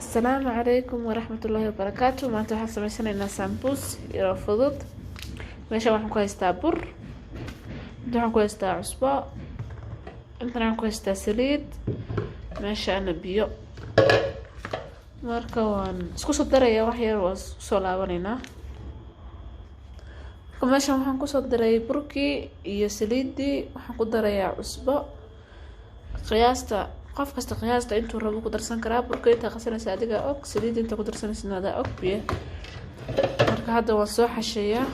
السلام عليكم ورحمة الله وبركاته. maanta waxaan sameysanaynaa sambuus iyo fudud. meesha waxaan ku haystaa bur, inta waxaan ku haystaa cusbo, inta waxaan ku haystaa saliid, meeshana biyo. marka waan isku soo darayaa wax yar, waan soo laabanaynaa. meesha waxaan ku soo daray burkii iyo saliidii, waxaan ku darayaa cusbo qiyaasta qof kasta qiyaasta intuu rabo ku darsan karaa. burka inta qasanaysa adiga og, saliid inta ku darsanaysa adiga og, biyo. marka hadda waan soo xasheeyaa,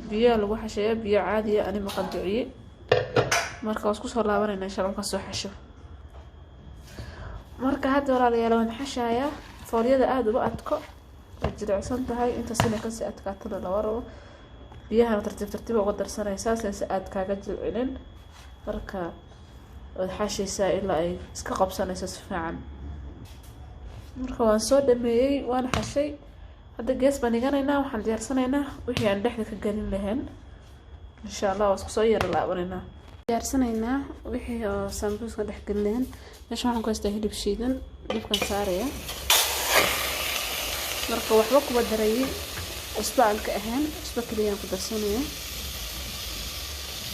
biyo lagu xasheeyaa, biyo caadi ah ani ma qanduciye. marka waan isku soo laabanaynaa insha Allah soo xasho. marka hadda walaalayaal waan xashayaa, fooliyada aad uga adko way jilicsan tahay, inta sina ka si adkaatada la waro. biyaha tartiib uga darsanaysaa si aad kaaga jilcinin. marka wad xashaysaa ilaa ay iska qabsanayso si fiican. marka waan soo dhameeyay, waan xashay. hadda gees baan dhiganaynaa, waxaan diyaarsanaynaa wixii aan dhexda ka galin lahayn. insha Allah waan isku soo yar laabanaynaa. diyaarsanaynaa wixii oo sambuuska dhex galin lahayn. meesha waxaan ku haystaa hilib shiidan, hilibkan saaraya. marka waxba ku daray cusbo aan ka ahayn, cusbo kaliya ku darsanaya.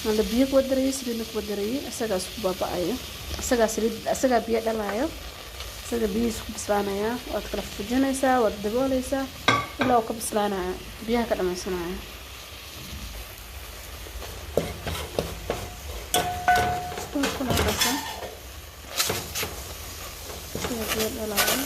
aan biyo ku daray, saliid ku daray, asaga isku baabaayo, asaga biyo dhalayo, asaga biyo isku bislaanaya. waad kala fujinaysaa, waad daboolaysaa ilaa uu ka bislaanayo, biyaha ka dhamaysanayo. biyo dhalayo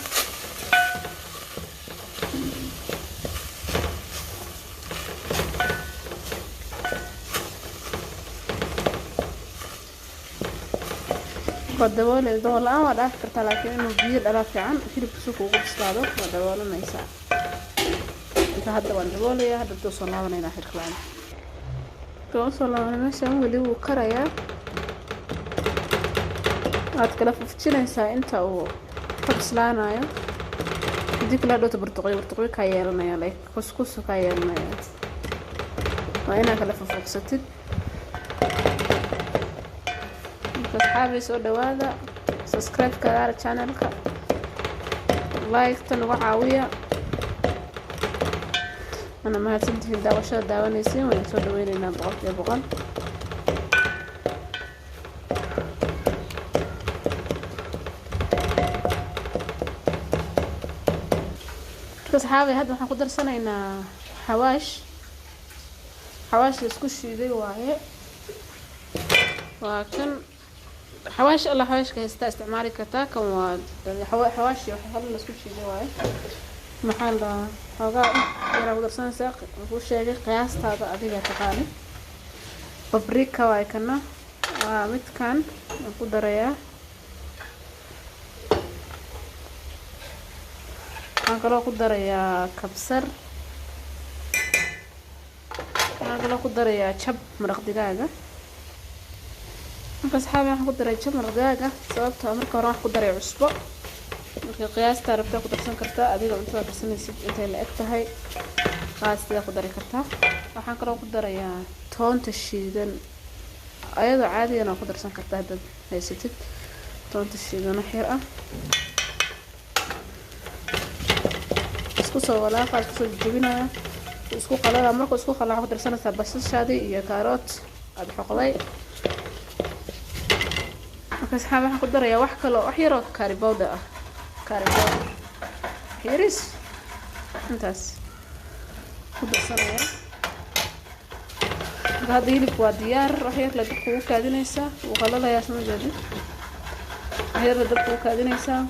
ودوالة الدولة ولا أفكر لكن إنه بير على فعن كل بسوق وقص هذا ودوالة ما يساعد. أنت هذا والدوالة يا هذا توصل الله ونينا حد كلام. توصل الله ونينا ماشي اللي هو كرايا. هتكلف في تشيلن سا أنت أو تبصلنا يا. ديك لا دوت برتقي كايرنا يا لك كسكس كايرنا يا. وأنا كلف في فقصتي. أصحابي سو دوادا سبسكرايب كذا channelك، لايك تنو عاوية. أنا ما هتنتهي الدوشة داونيسي ونسو دوينينا بغلط يا بغل. أصحابي هاد waxaan ku darsanaynaa xawaash isku shiiday waaye. waa kan حواش الله حواش كهستا استعمالي كتاك واد حواشي وحلا اسكو شيء واي محل هذا يرا ودرسان ساق وكل شيء قياس هذا اديga تقاني. بابريكا واي كنا mid kan ku daraya. aan kala ku daraya kabsar, aan kala ku daraya chab maraq digaaga. marka saxaabay waxaan ku daray jamar daaga, sababtoo marka hore waxaan ku daray cusbo. marka qiyaasta rabta ku darsan kartaa adiga inta darsanaysid intay la eg tahay qaasida ku dari kartaa. waxaan kale ku darayaa toonta shiidan, ayadoo caadi ah ku darsan kartaa dad haysatid toonta shiidan xir ah. isku soo walaaqa, isku soo jabinaya, isku qalala. marka isku qalala ku darsanaysaa basashaadi iyo karoot aad xoqday. marka saxaab waxaan ku darayaa wax kale wax yar oo curry powder ah, hiris intaas ku darsanaya. hadda hilibku waa diyaar. wax yar la dib kugu kaadinaysaa, wuu qalalayaa soo jeedi. wax yar la dib kugu kaadinaysaa,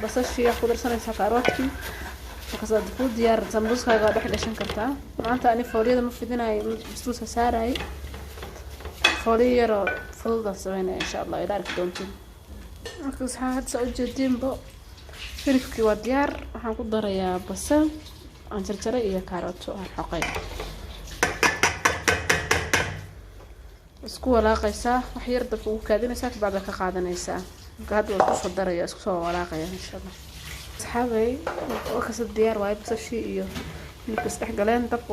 basashii ku darsanaysaa, karootkii. markaas aad ku diyaar sambuuskaaga dhex gashan kartaa. maanta ani fooliyada ma fidinayo, basbuuska saaray fooliyo yar oo fudud sameynaa insha Allah ila arki doontiin. marka saxaad soo jeedinbo hilibkii waa diyaar. waxaan ku darayaa basal aan jarjaray iyo kaarooto aan xoqay. isku walaaqaysaa, wax yar dab ugu kaadinaysaa, bacda ka qaadanaysaa. marka hadda waan ku soo darayaa, isku soo walaaqaya insha Allah. saxaabay oo ka soo diyaar waay basashii iyo hilibka isdhex galeen. dabka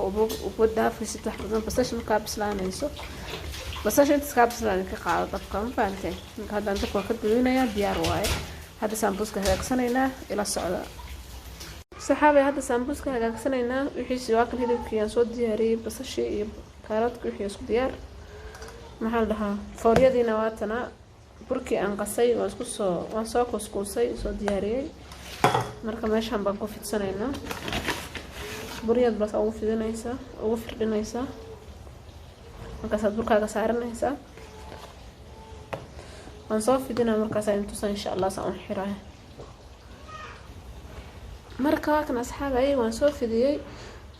ugu dhaafaysid wax badan basash marka bislaanayso. basasha inta iska bislaan ka qaado dabka ma fahamtay. marka hadda dabka ka duwinaya diyaar waaye. هذا سامبوسكا هيكسنينا إلى الصعدة. saxaabay hadda sambuuska hagaagsanayna wixii waa kan hilibkii aan soo diyaariyay basasha iyo kaaradka wixii isku diyaar maxaa la dhahaa fooryadiina waa tana burkii aan qasay waan soo kuskusay soo diyaariyay marka meeshan baan ku fidsanaynaa buriyad bas ugu fidinaysa ugu firdhinaysa markaas burkaaga saaranaysa waan soo fidinaa markaas aan tusaa insha Allah saan xiraay marka kan asxaabay waan soo fidiyay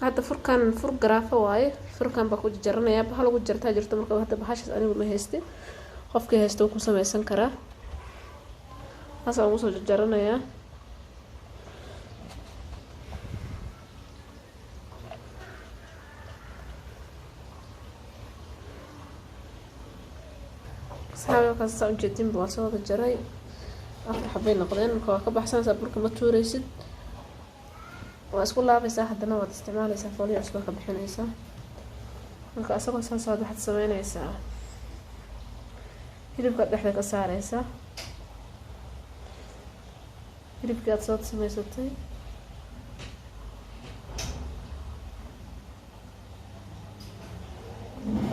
hadda fur garaafa waaye furkan ba ku jaranayaa bahal ugu jartaa jirto marka hadda bahashas anigu ma haystay qofkii haysto ku sameeysan karaa hasa ugu soo jaranayaa saxaabay ka soo jeedin baa soo jaray afar xabay noqdeen marka ka baxsan burka ma tuuraysid waa isku laabaysaa haddana waad isticmaalaysaa fooliyo isku ka bixinaysaa marka asagoo saas waxaad sameynaysaa hilibka dhexda ka saaraysaa hilibkii aad soo samaysatay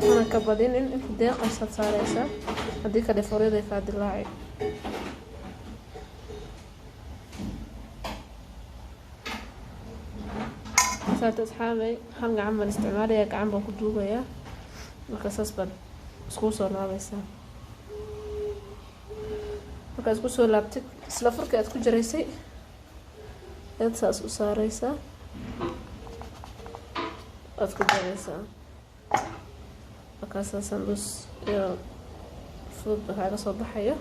ana ka badinin inta deeqaysaad saaraysaa haddii kale fooliyada ay kaa dilaaci saat asxaabay hal gacan baan isticmaalayaa gacan baan ku duubayaa marka saas baad isku soo laabaysaa marka isku soo laabtid isla furka aad ku jaraysay aad saas u saaraysaa aad ku jaraysaa markaas sambuus iyo fudud baa kaaga soo baxaya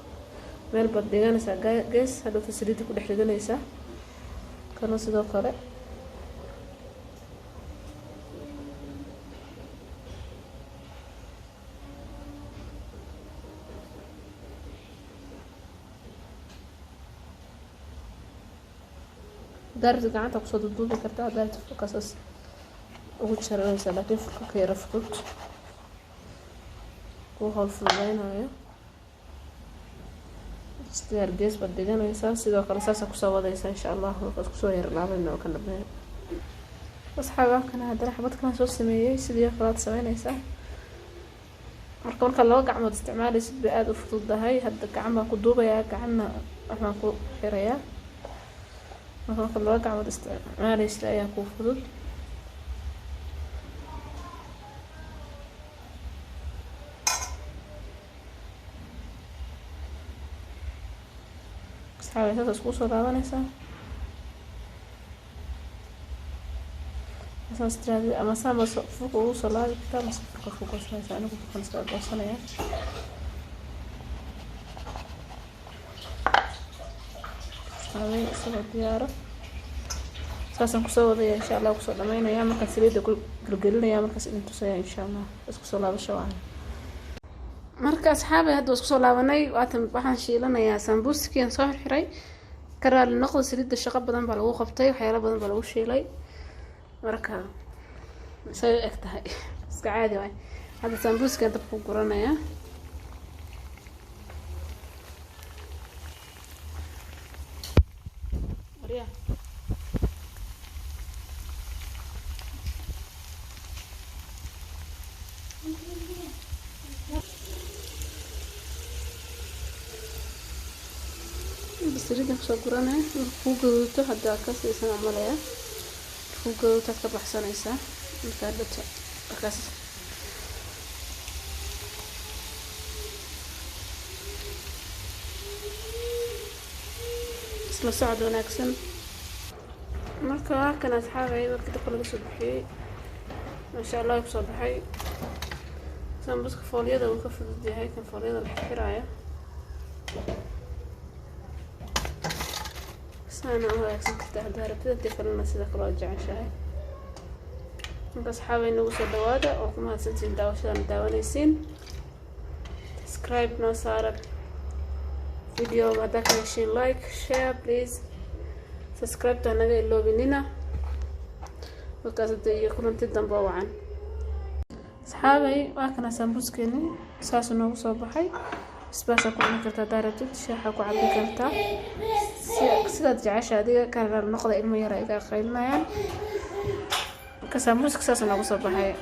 meel baad dhiganaysaa gees hadhowta saliidda ku dhex ridanaysaa kana sidoo kale daarta gacanta ku soo duubi kartaa daarta furkaas ugu jaranaysa laakiin furka ka yara fudud oo hawl fududaynayo istiyaar gees baad dhiganaysaa sidoo kale saasa ku soo wadaysaa insha Allah markaas ku soo yar laabayna oo ka dhameeyo asxaabaa kana hadda xabad kan soo sameeyay sidii kalaad sameynaysaa marka laba gacmood isticmaalaysid bay aad u fududahay hadda gacan baan ku duubayaa gacanna waxaan ku xirayaa marka laba gacmood isticmaalaysid ayaa ku fudud asxaabay saas ku soo laabanaysaa asaas tiraadi ama sama furka ugu soo laabi kartaa ama furka ku goosanaysaa anigu furkan iska goosanaya asxaabay isagoo diyaaro saasaan kusoo wadaya insha Allah kusoo dhamaynaya markaan saliidda ku gelgelinaya markaas idin tusaya insha Allah isku soo laabasho waan marka asxaabay hadda isku soo laabanay waxaan shiilanayaa sambuuskiin soo xiray karaal noqdo saliidda shaqo badan baa lagu qabtay waxyaalo badan baa lagu shiilay marka say egtahay iska caadi waay hadda sambuuska dab ku guranaya Maria saliidda kusoo guranaya ku gaduuto hadda ka siisan amalaya ku gaduuto ka baxsanaysaa marka dhata markaas isla socod wanaagsan marka waa kan asxaabay marka dadka laga soo bixiyay masha Allah ku soo baxay sambuuska fooliyada uu ka fudud yahay kan fooliyada la xiraaya أنا أحسن كنت أحضر بدأت أفرنا سيدا كلا جعشاي بس حاول نوصل لوادا أو كمان سنتين داوشان داونيسين سبسكرايب نوصارك فيديو بعدك نشين لايك شير بليز سبسكرايب تانا جاي اللو بيننا وكذا يكونوا تدن بوعان صحابي واكنا سامبوسكيني ساسو نوصل بحي basbaas ku cuni kartaa daaratid shaaxa ku cabi kartaa sidaad jeceshahay adiga kala noqda ilmo yar ay ka qaylinayaan ka sambuuska saas nagu soo baxay